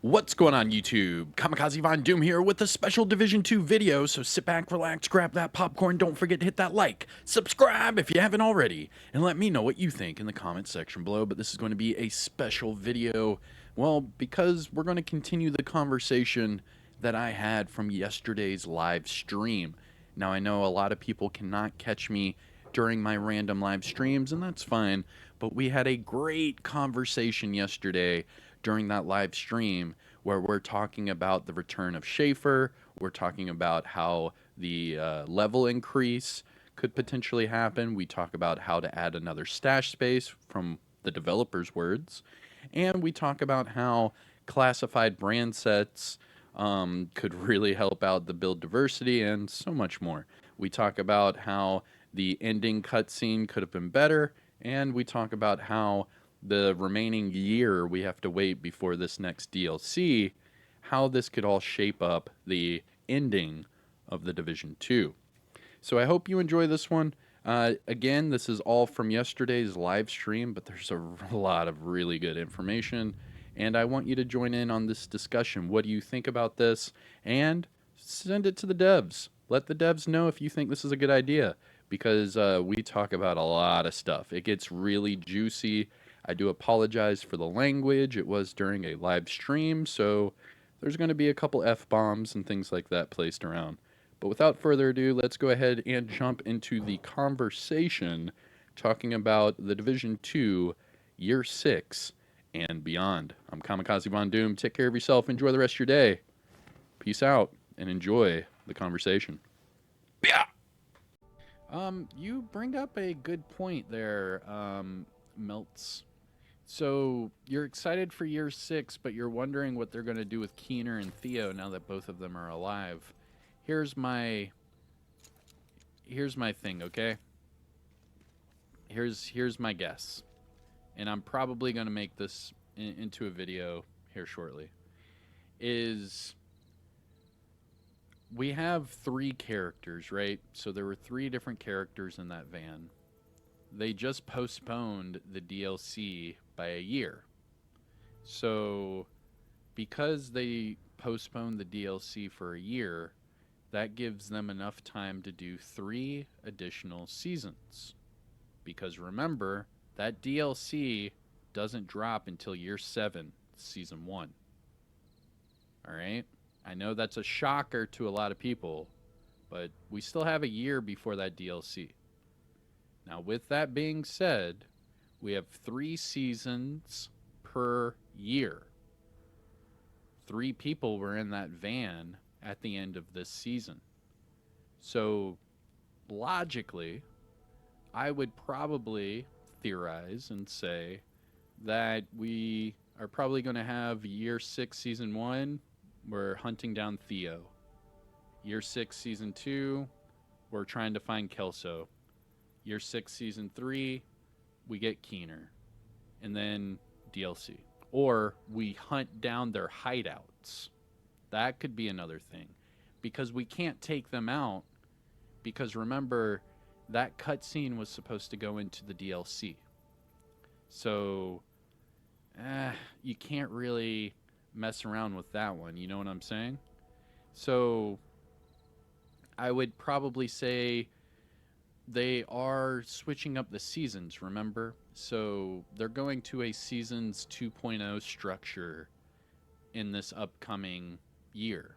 What's going on YouTube? Kamikazevondoom here with a special Division 2 video, so sit back, relax, grab that popcorn, don't forget to hit that like, subscribe if you haven't already, and let me know what you think in the comment section below. But this is going to be a special video, well, because we're going to continue the conversation that I had from yesterday's live stream. Now, I know a lot of people cannot catch me during my random live streams, and that's fine, but we had a great conversation yesterday during that live stream where we're talking about the return of Schaeffer. We're talking about how the level increase could potentially happen. We talk about how to add another stash space from the developer's words. And we talk about how classified brand sets could really help out the build diversity and so much more. We talk about how the ending cutscene could have been better, and we talk about how the remaining year we have to wait before this next DLC, how this could all shape up the ending of the Division 2. So I hope you enjoy this one. Again, this is all from yesterday's live stream, but there's a lot of really good information, and I want you to join in on this discussion. What do you think about this? And send it to the devs. Let the devs know if you think this is a good idea, because we talk about a lot of stuff. It gets really juicy. I do apologize for the language. It was during a live stream, so there's going to be a couple F-bombs and things like that placed around. But without further ado, let's go ahead and jump into the conversation talking about the Division 2, Year 6, and beyond. I'm Kamikazevondoom. Take care of yourself. Enjoy the rest of your day. Peace out, and enjoy the conversation. Yeah. You bring up a good point there, Melts. So you're excited for Year 6, but you're wondering what they're going to do with Keener and Theo now that both of them are alive. Here's my thing, okay? Here's my guess. And I'm probably going to make this into a video here shortly. Is we have 3 characters, right? So there were 3 different characters in that van. They just postponed the DLC by a year. So because they postponed the DLC for a year, that gives them enough time to do 3 additional seasons. Because remember, that DLC doesn't drop until Year 7, Season 1. Alright? I know that's a shocker to a lot of people, but we still have a year before that DLC. Now, with that being said, we have 3 seasons per year. 3 people were in that van at the end of this season. So, logically, I would probably theorize and say that we are probably going to have Year 6, Season 1, we're hunting down Theo. Year 6, Season 2, we're trying to find Kelso. Year 6, Season 3, we get Keener. And then DLC. Or we hunt down their hideouts. That could be another thing. Because we can't take them out. Because remember, that cutscene was supposed to go into the DLC. So, you can't really mess around with that one. You know what I'm saying? So, I would probably say they are switching up the seasons, remember? So they're going to a Seasons 2.0 structure in this upcoming year.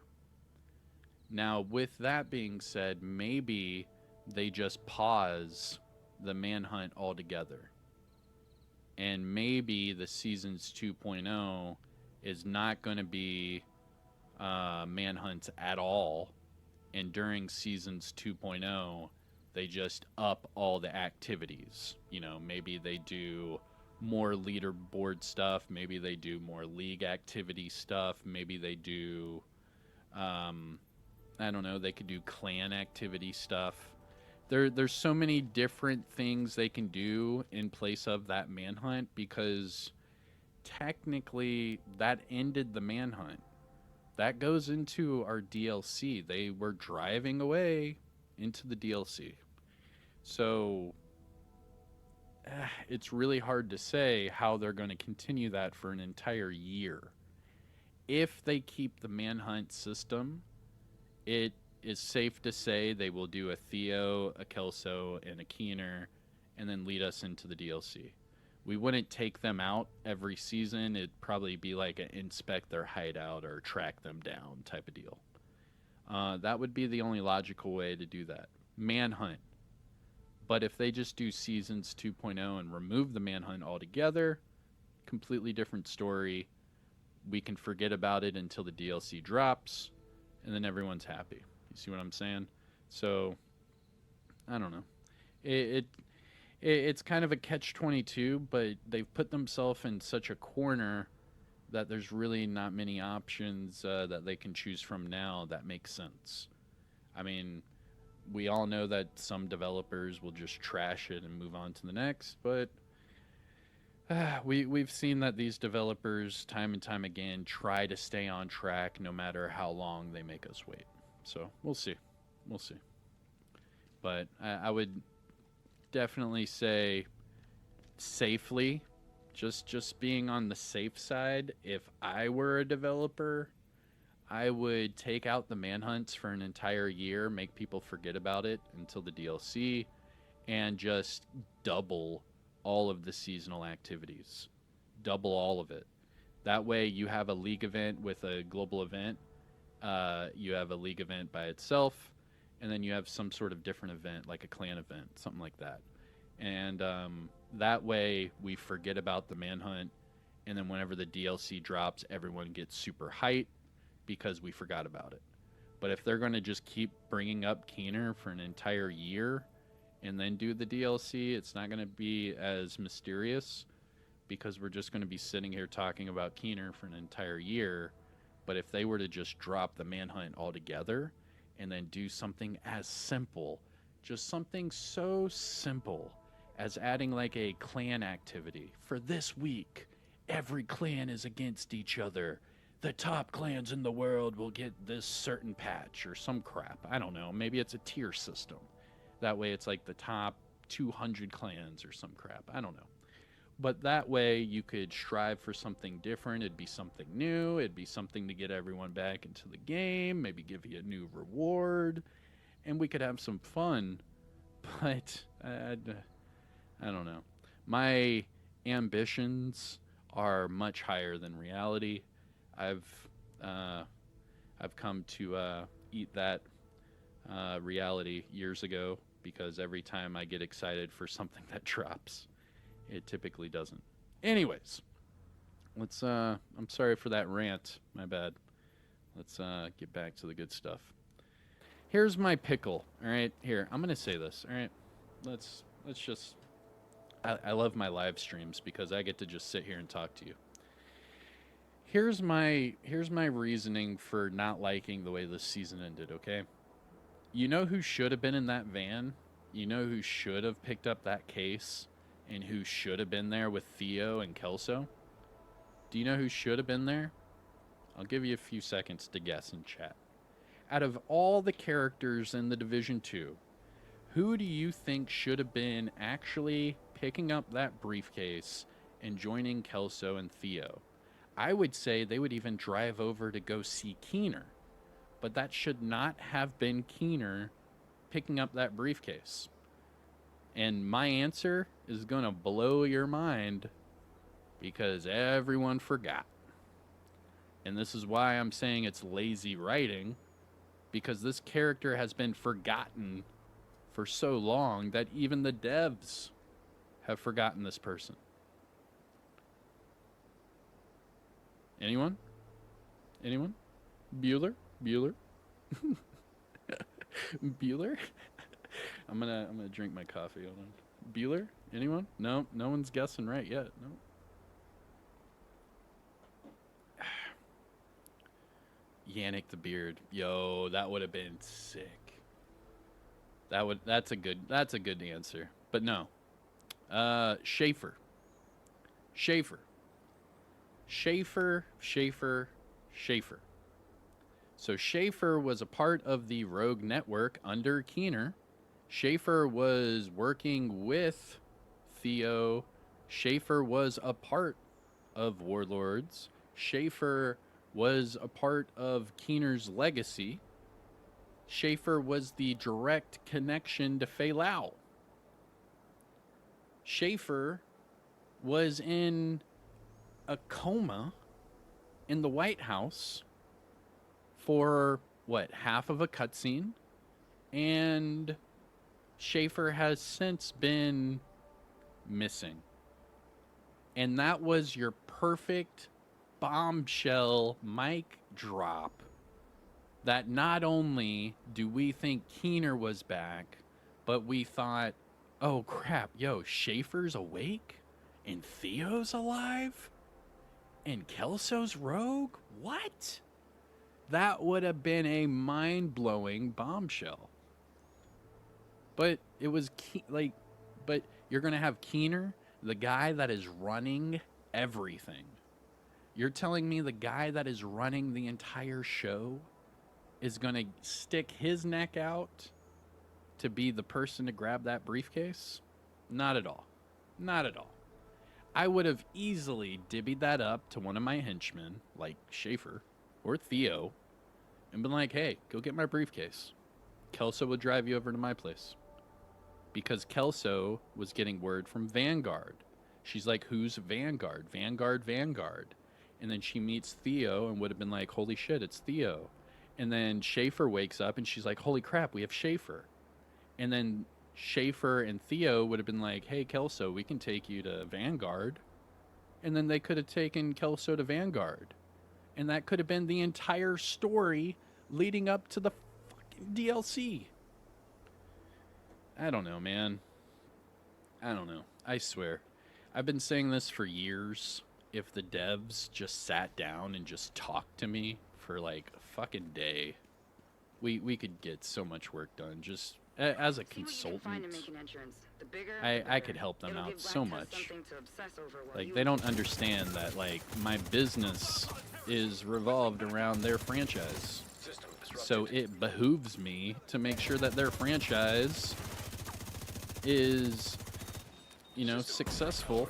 Now, with that being said, maybe they just pause the manhunt altogether. And maybe the Seasons 2.0 is not going to be manhunts at all. And during Seasons 2.0, they just up all the activities. You know, maybe they do more leaderboard stuff. Maybe they do more league activity stuff. Maybe they do, I don't know, they could do clan activity stuff. There's so many different things they can do in place of that manhunt, because technically that ended the manhunt. That goes into our DLC. They were driving away into the DLC. So it's really hard to say how they're going to continue that for an entire year. if they keep the manhunt system, it is safe to say they will do a Theo, a Kelso, and a Keener, and then lead us into the DLC. We wouldn't take them out every season. It'd probably be like an inspect their hideout or track them down type of deal. That would be the only logical way to do that. Manhunt. But if they just do Seasons 2.0 and remove the manhunt altogether, completely different story. We can forget about it until the DLC drops, and then everyone's happy. You see what I'm saying? So, I don't know. It's kind of a catch-22, but they've put themselves in such a corner that there's really not many options that they can choose from now that make sense. I mean, we all know that some developers will just trash it and move on to the next, but we've seen that these developers time and time again try to stay on track no matter how long they make us wait. So we'll see. But I would definitely say safely, just being on the safe side, if I were a developer, I would take out the manhunts for an entire year, make people forget about it until the DLC, and just double all of the seasonal activities. Double all of it. That way you have a league event with a global event. You have a league event by itself, and then you have some sort of different event, like a clan event, something like that. And that way we forget about the manhunt, and then whenever the DLC drops, everyone gets super hyped because we forgot about it. But if they're going to just keep bringing up Keener for an entire year and then do the DLC, it's not going to be as mysterious because we're just going to be sitting here talking about Keener for an entire year. But if they were to just drop the manhunt altogether and then do something as simple, just something so simple as adding like a clan activity for this week, every clan is against each other. The top clans in the world will get this certain patch or some crap. I don't know. Maybe it's a tier system. That way it's like the top 200 clans or some crap. I don't know. But that way you could strive for something different. It'd be something new. It'd be something to get everyone back into the game. Maybe give you a new reward. And we could have some fun. But I don't know. My ambitions are much higher than reality. I've come to eat that reality years ago because every time I get excited for something that drops, it typically doesn't. Anyways, let's. I'm sorry for that rant. My bad. Let's get back to the good stuff. Here's my pickle. All right, here I'm gonna say this. All right, let's just. I love my live streams because I get to just sit here and talk to you. Here's my reasoning for not liking the way this season ended, okay? You know who should have been in that van? You know who should have picked up that case and who should have been there with Theo and Kelso? Do you know who should have been there? I'll give you a few seconds to guess in chat. Out of all the characters in the Division 2, who do you think should have been actually picking up that briefcase and joining Kelso and Theo? I would say they would even drive over to go see Keener. But that should not have been Keener picking up that briefcase. And my answer is going to blow your mind because everyone forgot. And this is why I'm saying it's lazy writing, because this character has been forgotten for so long that even the devs have forgotten this person. Anyone? Bueller? Bueller? I'm gonna drink my coffee. Hold on. Bueller? Anyone? No one's guessing right yet. No. Yannick the Beard. Yo, that would have been sick. That's a good answer. But no. Schaeffer. So Schaeffer was a part of the Rogue Network under Keener. Schaeffer was working with Theo. Schaeffer was a part of Warlords. Schaeffer was a part of Keener's legacy. Schaeffer was the direct connection to Fei Lao. Schaeffer was in a coma in the White House for, what, half of a cutscene? And Schaeffer has since been missing. And that was your perfect bombshell mic drop that not only do we think Keener was back, but we thought, oh crap, yo, Schaeffer's awake? And Theo's alive? And Kelso's rogue? What? That would have been a mind-blowing bombshell. But it was, but you're going to have Keener, the guy that is running everything. You're telling me the guy that is running the entire show is going to stick his neck out to be the person to grab that briefcase? Not at all. Not at all. I would have easily divvied that up to one of my henchmen, like Schaeffer or Theo, and been like, hey, go get my briefcase. Kelso would drive you over to my place. Because Kelso was getting word from Vanguard. She's like, who's Vanguard? Vanguard. And then she meets Theo and would have been like, holy shit, it's Theo. And then Schaeffer wakes up and she's like, holy crap, we have Schaeffer. And then Schaeffer and Theo would have been like, hey, Kelso, we can take you to Vanguard. And then they could have taken Kelso to Vanguard. And that could have been the entire story leading up to the fucking DLC. I don't know, man. I don't know. I swear. I've been saying this for years. If the devs just sat down and just talked to me for like a fucking day, we could get so much work done. Just as a consultant, I could help them out so much. Like, they don't understand that, like, my business is revolved around their franchise. So it behooves me to make sure that their franchise is, you know, successful.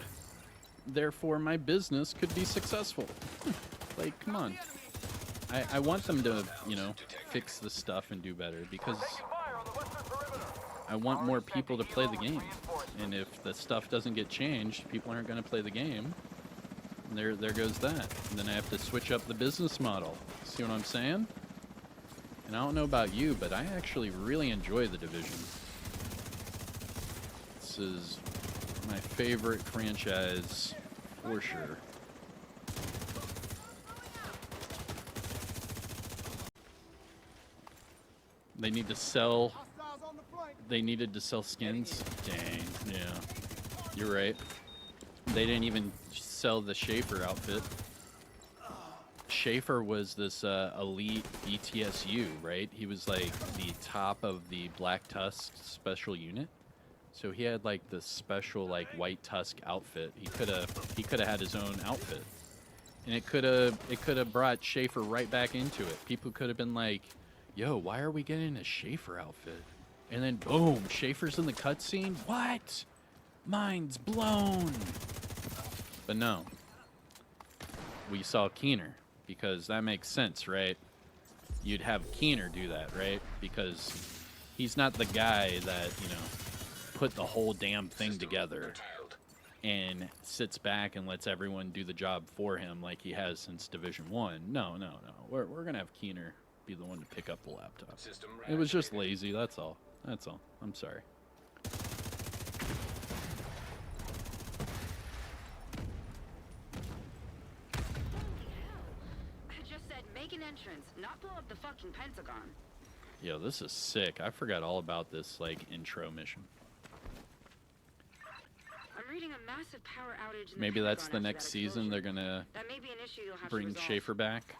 Therefore, my business could be successful. Like, come on. I want them to, you know, fix the stuff and do better, because I want more people to play the game. And if the stuff doesn't get changed, people aren't going to play the game. And there goes that. And then I have to switch up the business model. See what I'm saying? And I don't know about you, but I actually really enjoy The Division. This is my favorite franchise for sure. They need to sell. They needed to sell skins. Dang, yeah. You're right. They didn't even sell the Schaeffer outfit. Schaeffer was this elite BTSU, right? He was like the top of the Black Tusk special unit. So he had like the special like white tusk outfit. He could have had his own outfit. And it could have brought Schaeffer right back into it. People could have been like, yo, why are we getting a Schaeffer outfit? And then boom, Schaeffer's in the cutscene? What? Mind's blown. But no. We saw Keener, because that makes sense, right? You'd have Keener do that, right? Because he's not the guy that, you know, put the whole damn thing together and sits back and lets everyone do the job for him like he has since Division 1. No. We're going to have Keener be the one to pick up the laptop. It was just lazy, that's all. That's all. I'm sorry. I just said make an entrance, not blow up the fucking Pentagon. Yo, this is sick. I forgot all about this, like, intro mission. I'm reading a massive power outage in Maybe the that's the Pentagon next after that season. explosion. They're gonna That may be an issue you'll have bring to resolve. Schaeffer back,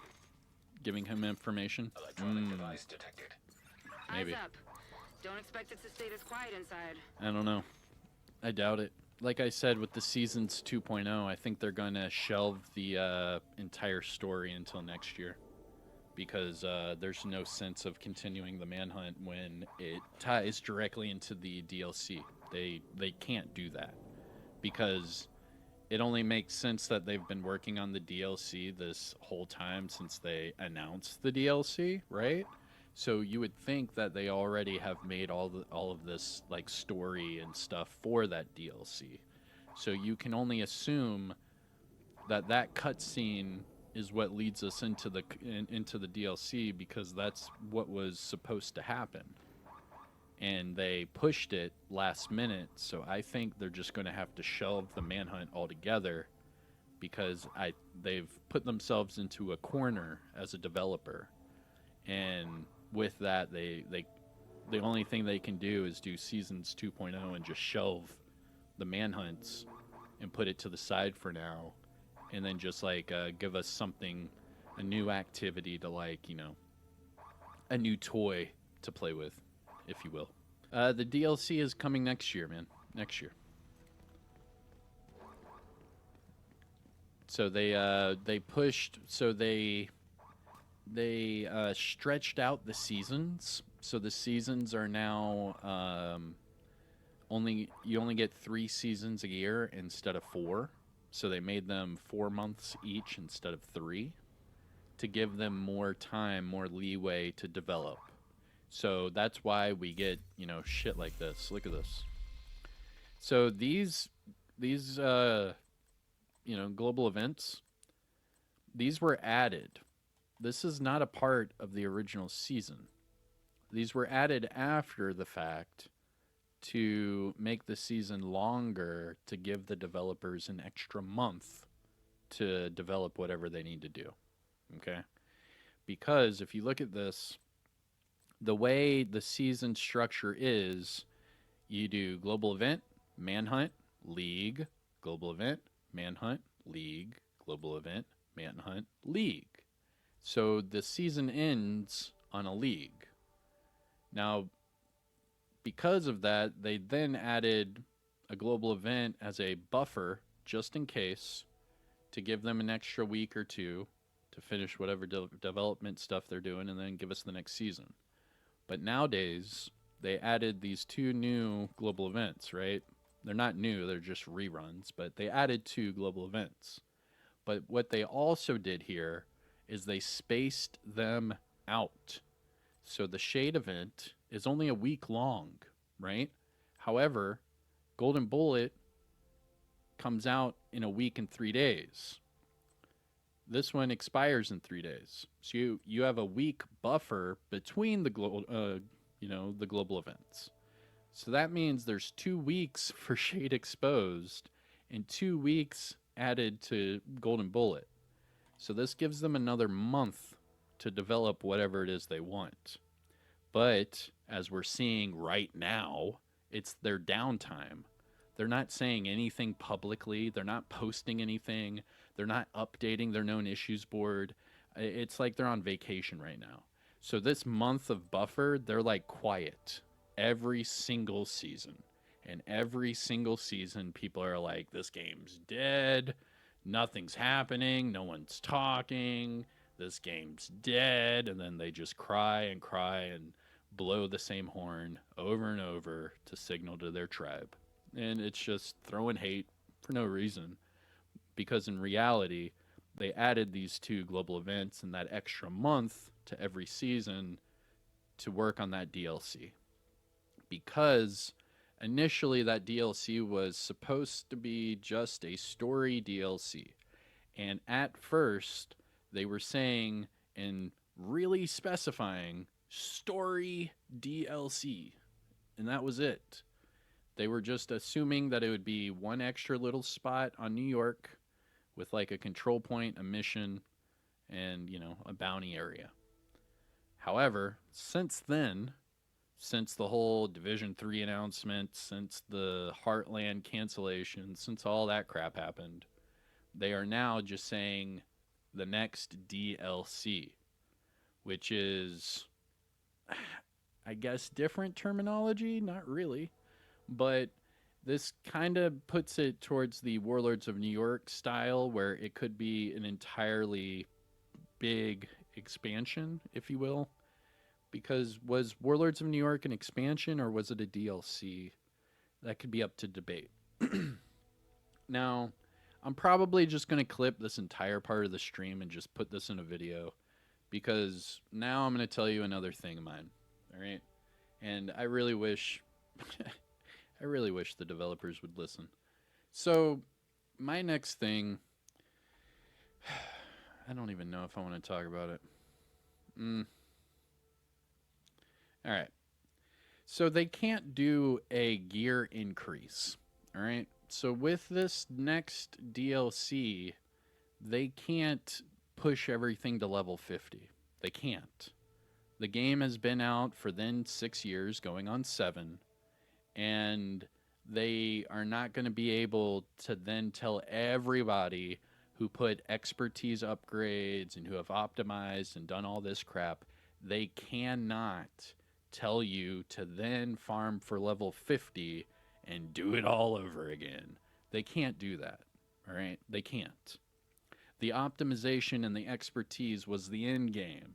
giving him information. Device detected. Maybe. Eyes up. Don't expect it to stay this quiet inside. I don't know. I doubt it. Like I said, with the Seasons 2.0, I think they're gonna shelve the entire story until next year, because there's no sense of continuing the manhunt when it ties directly into the DLC. They can't do that, because it only makes sense that they've been working on the DLC this whole time since they announced the DLC, right? So you would think that they already have made all of this like story and stuff for that DLC. So you can only assume that that cutscene is what leads us into the DLC because that's what was supposed to happen. And they pushed it last minute, so I think they're just going to have to shelve the manhunt altogether because they've put themselves into a corner as a developer. And with that, they the only thing they can do is do seasons 2.0 and just shelve the manhunts and put it to the side for now, and then just like give us something, a new activity to like, a new toy to play with, if you will. The DLC is coming next year, man. Next year. So they pushed. So they stretched out the seasons. So the seasons are now you only get 3 seasons a year instead of 4. So they made them 4 months each instead of 3 to give them more time, more leeway to develop. So that's why we get, shit like this. Look at this. So these global events, these were added. This is not a part of the original season. These were added after the fact to make the season longer to give the developers an extra month to develop whatever they need to do. Okay? Because if you look at this, the way the season structure is, you do global event, manhunt, league, global event, manhunt, league, global event, manhunt, league. So the season ends on a league. Now, because of that, they then added a global event as a buffer just in case to give them an extra week or two to finish whatever development stuff they're doing and then give us the next season. But nowadays, they added these 2 new global events, right? They're not new, they're just reruns, but they added 2 global events. But what they also did here is they spaced them out. So the Shade event is only a week long, right? However, Golden Bullet comes out in a week and 3 days. This one expires in 3 days. So you have a week buffer between the global events. So that means there's 2 weeks for Shade Exposed and 2 weeks added to Golden Bullet. So this gives them another month to develop whatever it is they want. But as we're seeing right now, it's their downtime. They're not saying anything publicly. They're not posting anything. They're not updating their known issues board. It's like they're on vacation right now. So this month of buffer, they're like quiet every single season. And every single season, people are like, this game's dead. Nothing's happening. No one's talking. This game's dead. And then they just cry and blow the same horn over and over to signal to their tribe. And it's just throwing hate for no reason. Because in reality, they added these 2 global events and that extra month to every season to work on that DLC. Because initially that DLC was supposed to be just a story DLC. And at first, they were saying and really specifying story DLC. And that was it. They were just assuming that it would be one extra little spot on New York with like a control point, a mission, and, a bounty area. However, since then, since the whole Division 3 announcement, since the Heartland cancellation, since all that crap happened, they are now just saying the next DLC, which is, I guess, different terminology? Not really. But this kind of puts it towards the Warlords of New York style, where it could be an entirely big expansion, if you will. Because was Warlords of New York an expansion or was it a DLC? That could be up to debate. Now, I'm probably just going to clip this entire part of the stream and just put this in a video because now I'm going to tell you another thing of mine. All right? And I really wish I really wish the developers would listen. So, my next thing I don't even know if I want to talk about it. All right. So they can't do a gear increase. All right. So with this next DLC, they can't push everything to level 50. They can't. The game has been out for then 6 years, going on 7, and they are not going to be able to then tell everybody who put expertise upgrades and who have optimized and done all this crap, they cannot tell you to then farm for level 50 and do it all over again. They can't do that. All right? They can't. The optimization and the expertise was the end game.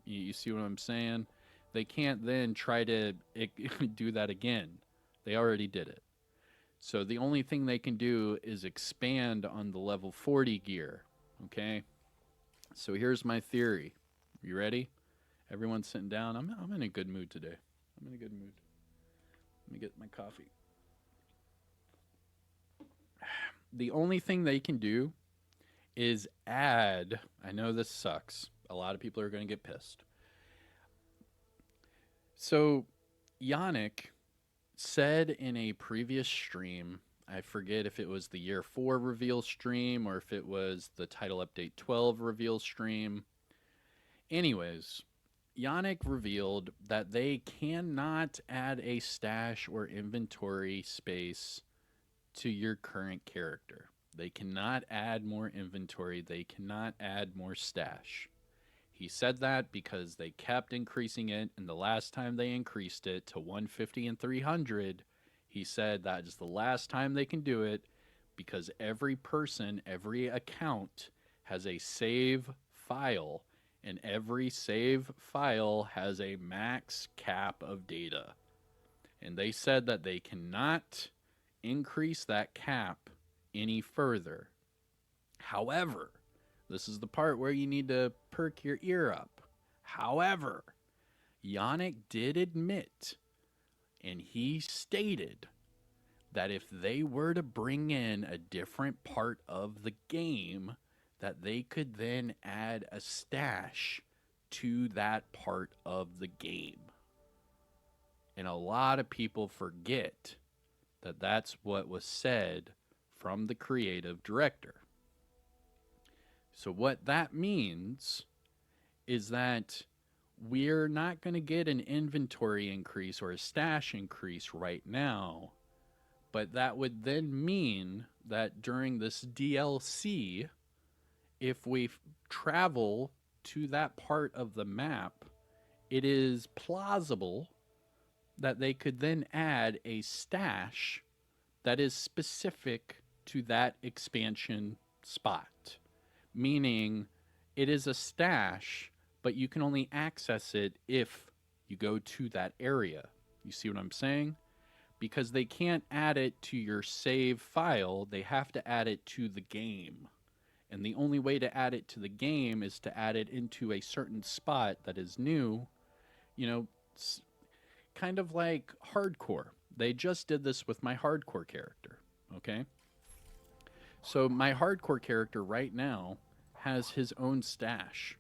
You see what I'm saying? They can't then try to do that again. They already did it. So the only thing they can do is expand on the level 40 gear. Okay? So here's my theory. You ready? Everyone's sitting down. I'm in a good mood today. I'm in a good mood. Let me get my coffee. The only thing they can do is add, I know this sucks. A lot of people are going to get pissed. So Yannick said in a previous stream, I forget if it was the year 4 reveal stream or if it was the title update 12 reveal stream. Anyways, Yannick revealed that they cannot add a stash or inventory space to your current character. They cannot add more inventory. They cannot add more stash. He said that because they kept increasing it, and the last time they increased it to 150 and 300, he said that is the last time they can do it because every person, every account has a save file, and every save file has a max cap of data. And they said that they cannot increase that cap any further. However, this is the part where you need to perk your ear up. However, Yannick did admit, and he stated, that if they were to bring in a different part of the game, that they could then add a stash to that part of the game. And a lot of people forget that that's what was said from the creative director. So what that means is that we're not going to get an inventory increase or a stash increase right now, but that would then mean that during this DLC, if we travel to that part of the map, it is plausible that they could then add a stash that is specific to that expansion spot. Meaning it is a stash, but you can only access it if you go to that area. You see what I'm saying? Because they can't add it to your save file, they have to add it to the game. And the only way to add it to the game is to add it into a certain spot that is new. You know, kind of like hardcore. They just did this with my hardcore character, okay? So my hardcore character right now has his own stash.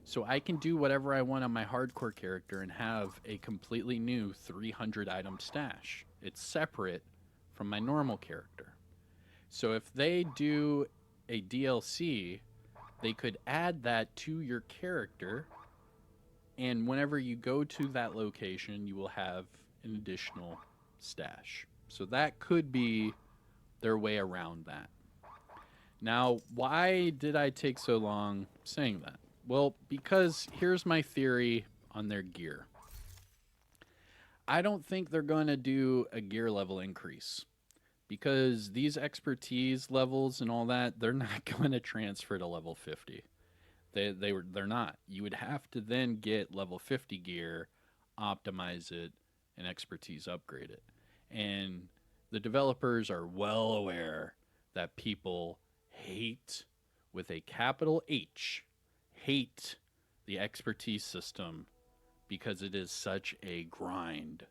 So I can do whatever I want on my hardcore character and have a completely new 300 item stash. It's separate from my normal character. So if they do a DLC, they could add that to your character, and whenever you go to that location, you will have an additional stash. So that could be their way around that. Now, why did I take so long saying that? Well, because here's my theory on their gear. I don't think they're going to do a gear level increase because these expertise levels and all that, they're not going to transfer to level 50. They're not. You would have to then get level 50 gear, optimize it, and expertise upgrade it. And the developers are well aware that people hate, with a capital H, hate the expertise system because it is such a grind.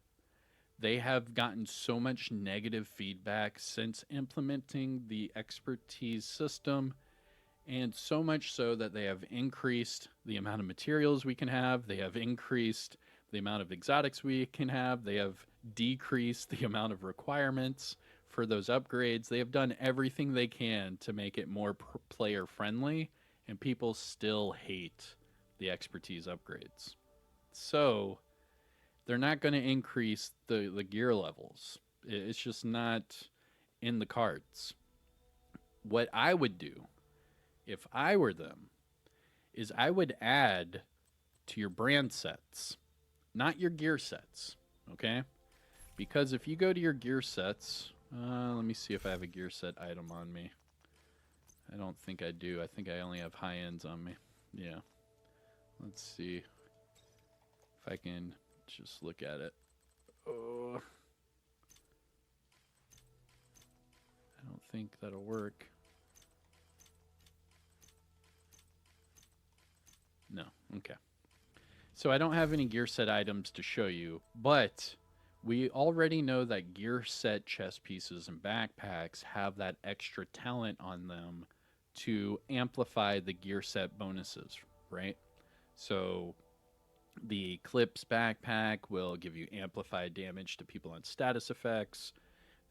They have gotten so much negative feedback since implementing the expertise system, and so much so that they have increased the amount of materials we can have, they have increased the amount of exotics we can have, they have decreased the amount of requirements for those upgrades. They have done everything they can to make it more player friendly, and people still hate the expertise upgrades. So they're not going to increase the gear levels. It's just not in the cards. What I would do if I were them is I would add to your brand sets, not your gear sets, okay? Because if you go to your gear sets, let me see if I have a gear set item on me. I don't think I do. I think I only have high ends on me. Yeah. Let's see if I can just look at it. Oh. I don't think that'll work. No. Okay. So I don't have any gear set items to show you, but we already know that gear set chest pieces and backpacks have that extra talent on them to amplify the gear set bonuses, right? So the Eclipse backpack will give you amplified damage to people on status effects.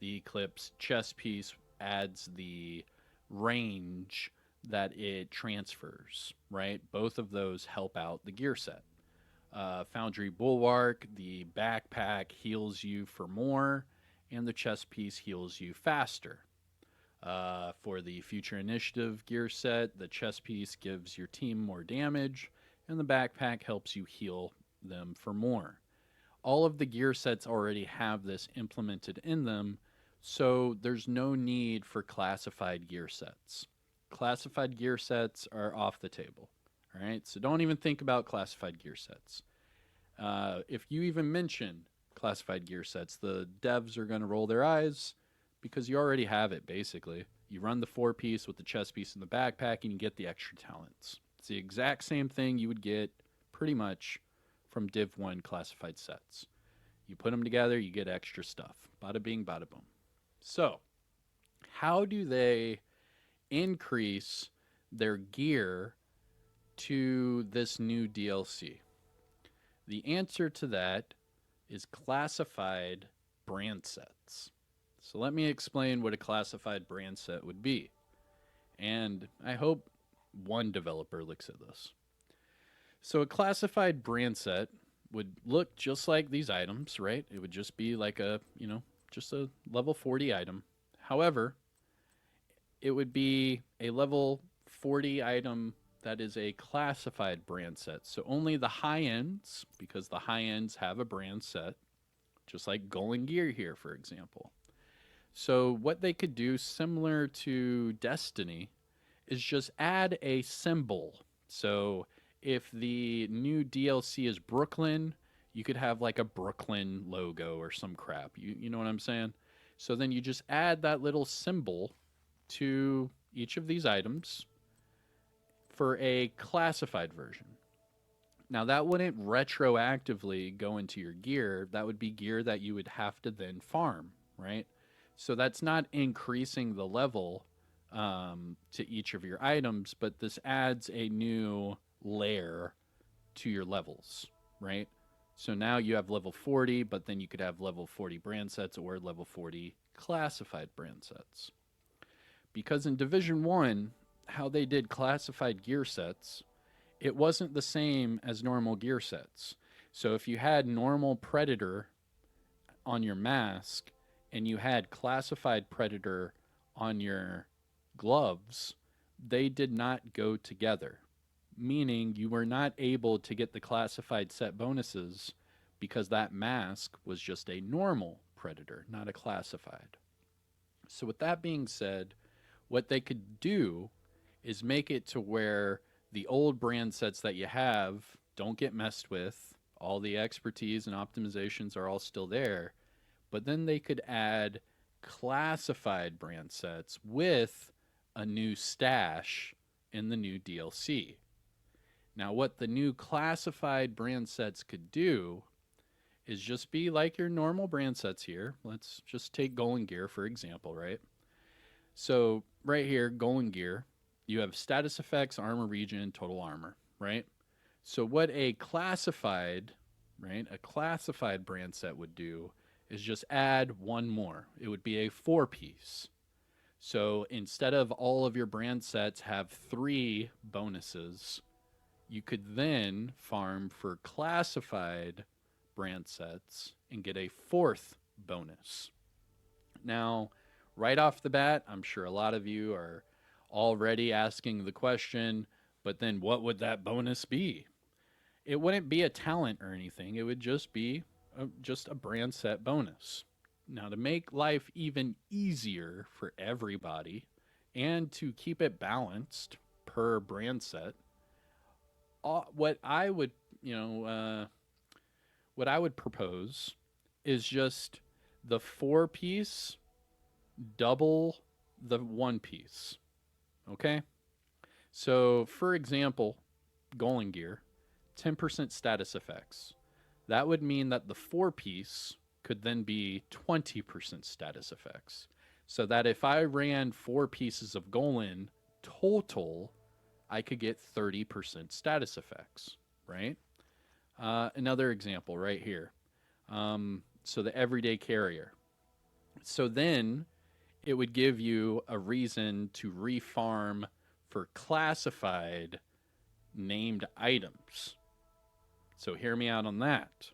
The Eclipse chest piece adds the range that it transfers, right? Both of those help out the gear set. Foundry Bulwark, the backpack heals you for more, and the chest piece heals you faster. For the Future Initiative gear set, the chest piece gives your team more damage, and the backpack helps you heal them for more. All of the gear sets already have this implemented in them, so there's no need for classified gear sets. Classified gear sets are off the table. All right, so don't even think about classified gear sets. If you even mention classified gear sets, the devs are going to roll their eyes because you already have it, basically. You run the 4-piece with the chest piece and the backpack, and you get the extra talents. It's the exact same thing you would get pretty much from Div 1 classified sets. You put them together, you get extra stuff. Bada bing, bada boom. So, how do they increase their gear to this new DLC? The answer to that is classified brand sets. So let me explain what a classified brand set would be. And I hope one developer looks at this. So a classified brand set would look just like these items, right? It would just be like a, just a level 40 item. However, it would be a level 40 item that is a classified brand set. So only the high ends, because the high ends have a brand set, just like Golden Gear here, for example. So what they could do, similar to Destiny, is just add a symbol. So if the new DLC is Brooklyn, you could have like a Brooklyn logo or some crap. You know what I'm saying? So then you just add that little symbol to each of these items for a classified version. Now, that wouldn't retroactively go into your gear. That would be gear that you would have to then farm, right? So that's not increasing the level to each of your items, but this adds a new layer to your levels, right? So now you have level 40, but then you could have level 40 brand sets or level 40 classified brand sets. Because in Division 1, how they did classified gear sets, it wasn't the same as normal gear sets. So if you had normal Predator on your mask and you had classified Predator on your gloves, they did not go together, meaning you were not able to get the classified set bonuses because that mask was just a normal Predator, not a classified. So with that being said, what they could do is make it to where the old brand sets that you have don't get messed with. All the expertise and optimizations are all still there. But then they could add classified brand sets with a new stash in the new DLC. Now, what the new classified brand sets could do is just be like your normal brand sets here. Let's just take Golden Gear, for example, right? So, right here, Golden Gear, you have status effects, armor regen, total armor, right? So, what a classified, right, a classified brand set would do is just add one more. It would be a 4-piece. So, instead of all of your brand sets have 3 bonuses, you could then farm for classified brand sets and get a 4th bonus. Now, right off the bat, I'm sure a lot of you are already asking the question, but then what would that bonus be? It wouldn't be a talent or anything. It would just be just a brand set bonus. Now, to make life even easier for everybody and to keep it balanced per brand set, what I would, what I would propose is just the 4-piece double the 1-piece. Okay? So, for example, Golden Gear, 10% status effects. That would mean that the 4-piece could then be 20% status effects. So that if I ran 4 pieces of Golden total, I could get 30% status effects, right? Another example right here. So the everyday carrier. So then it would give you a reason to refarm for classified named items. So hear me out on that.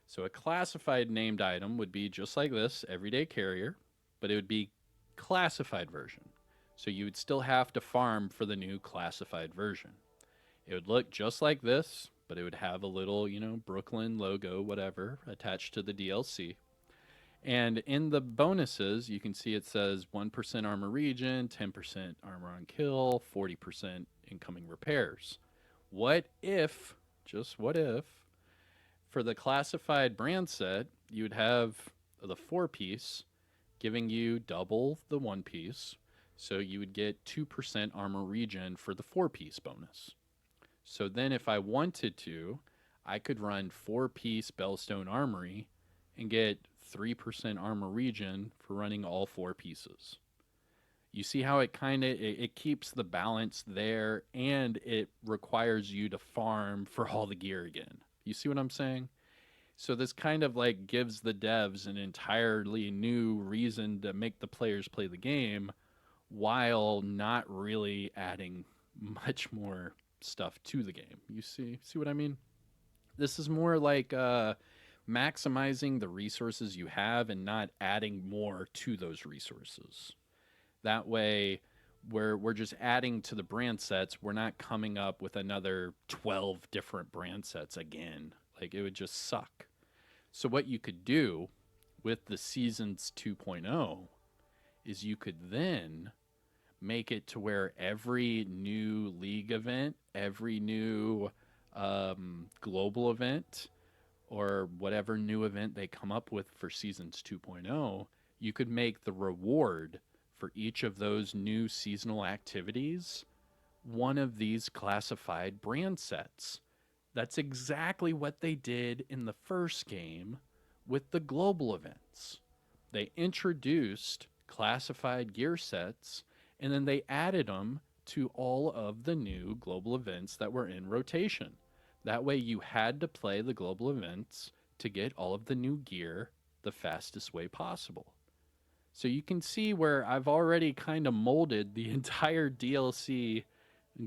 So a classified named item would be just like this, everyday carrier, but it would be classified version. So you would still have to farm for the new classified version. It would look just like this, but it would have a little, Brooklyn logo, whatever, attached to the DLC. And in the bonuses, you can see it says 1% armor regen, 10% armor on kill, 40% incoming repairs. What if, just what if, for the classified brand set, you would have the 4-piece giving you double the 1-piece. So you would get 2% armor regen for the 4-piece bonus. So then if I wanted to, I could run 4-piece Bellstone Armory and get 3% armor regen for running all 4 pieces. You see how it it keeps the balance there, and it requires you to farm for all the gear again. You see what I'm saying? So this kind of like gives the devs an entirely new reason to make the players play the game while not really adding much more stuff to the game. You see what I mean? This is more like maximizing the resources you have and not adding more to those resources. That way, we're just adding to the brand sets. We're not coming up with another 12 different brand sets again. Like, it would just suck. So what you could do with the Seasons 2.0 is you could then make it to where every new league event, every new global event, or whatever new event they come up with for Seasons 2.0, you could make the reward for each of those new seasonal activities one of these classified brand sets. That's exactly what they did in the first game with the global events. They introduced classified gear sets, and then they added them to all of the new global events that were in rotation. That way you had to play the global events to get all of the new gear the fastest way possible. So you can see where I've already kind of molded the entire DLC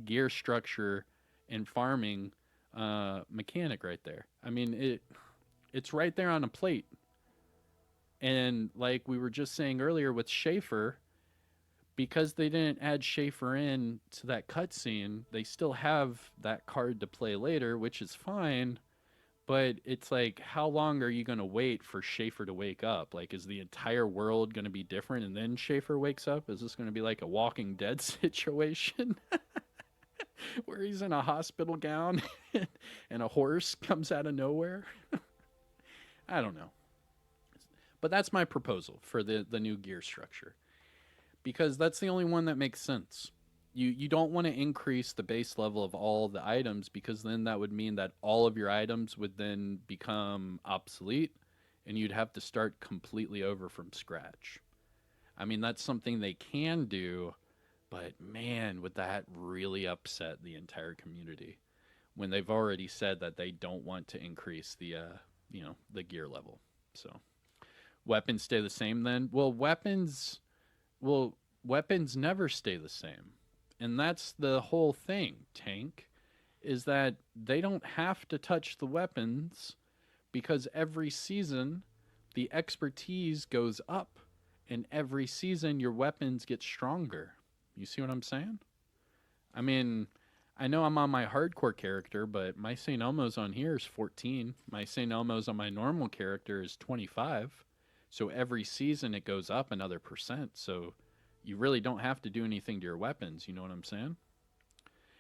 gear structure and farming mechanic right there. I mean, it's right there on a plate. And like we were just saying earlier with Schaeffer, because they didn't add Schaeffer in to that cutscene, they still have that card to play later, which is fine. But it's like, how long are you going to wait for Schaeffer to wake up? Like, is the entire world going to be different and then Schaeffer wakes up? Is this going to be like a Walking Dead situation? Where he's in a hospital gown and a horse comes out of nowhere? I don't know. But that's my proposal for the new gear structure. because that's the only one that makes sense. You don't want to increase the base level of all the items, because then that would mean that all of your items would then become obsolete and you'd have to start completely over from scratch. I mean, that's something they can do, but man, would that really upset the entire community when they've already said that they don't want to increase the the gear level. So, weapons stay the same then? Weapons never stay the same. And that's the whole thing, Tank, is that they don't have to touch the weapons, because every season the expertise goes up, and every season your weapons get stronger. You see what I'm saying? I mean, I know I'm on my hardcore character, but my St. Elmo's on here is 14. My St. Elmo's on my normal character is 25. So every season it goes up another percent. So you really don't have to do anything to your weapons. You know what I'm saying?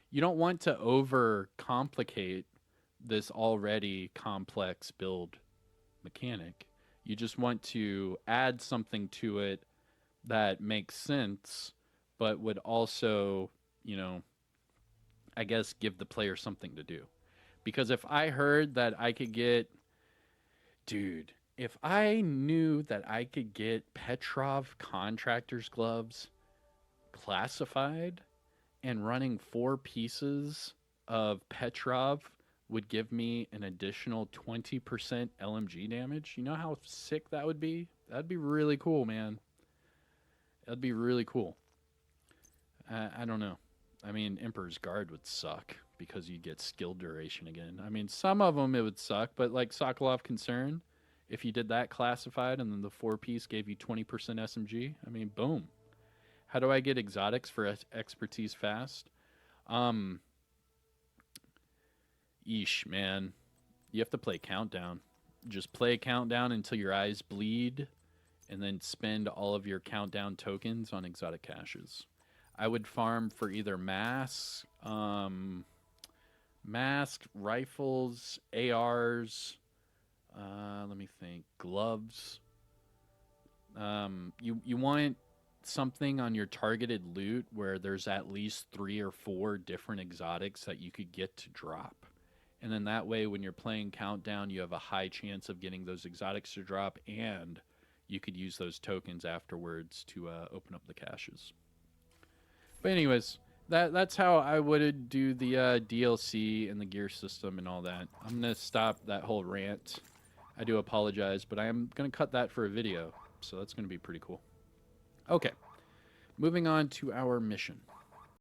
You don't want to over complicate this already complex build mechanic. You just want to add something to it that makes sense, but would also, I guess, give the player something to do. Because if I heard that I could get, dude, if I knew that I could get Petrov contractor's gloves classified, and running 4 pieces of Petrov would give me an additional 20% LMG damage, you know how sick that would be? That'd be really cool, man. That'd be really cool. I don't know. I mean, Emperor's Guard would suck because you'd get skill duration again. I mean, some of them it would suck, but like Sokolov Concern, if you did that classified and then the 4-piece gave you 20% SMG, I mean, boom. How do I get exotics for expertise fast? Yeesh, man. You have to play Countdown. Just play Countdown until your eyes bleed, and then spend all of your Countdown tokens on exotic caches. I would farm for either masks, masked rifles, ARs, let me think, gloves. You want something on your targeted loot where there's at least 3 or 4 different exotics that you could get to drop. And then that way, when you're playing Countdown, you have a high chance of getting those exotics to drop, and you could use those tokens afterwards to open up the caches. But anyways, that's how I would do the DLC and the gear system and all that. I'm going to stop that whole rant. I do apologize, but I am going to cut that for a video, so that's going to be pretty cool. Okay, moving on to our mission.